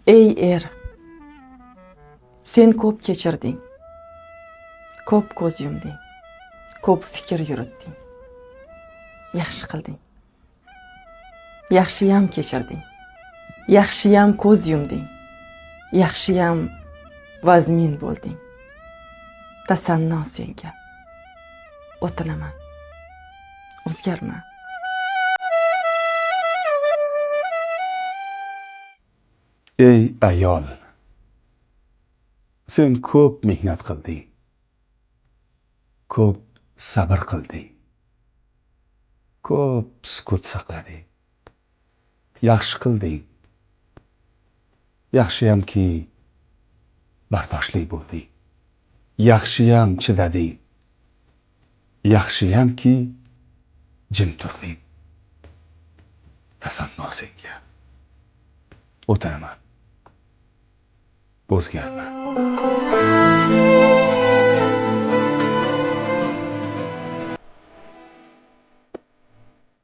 Ey er, sen ko'p kechirding, ko'p ko'z yumding, ko'p fikr yuritding. Yaxshi qilding. Yaxshiyam kechirding. Yaxshiyam ko'z yumding. Yaxshiyam vazmin bo'lding. Tasanno senga. O'tinaman. O'zgarma. Ey ayol, sen ko'p mehnat qilding, ko'p sabr qilding, ko'p sukut saqlading. Yaxshi qilding. Yaxshiyamki bardoshli bo'lding. Yaxshiyam chidading. Yaxshiyamki jim turding. Tasanno senga. O'tinaman. O'zgarma.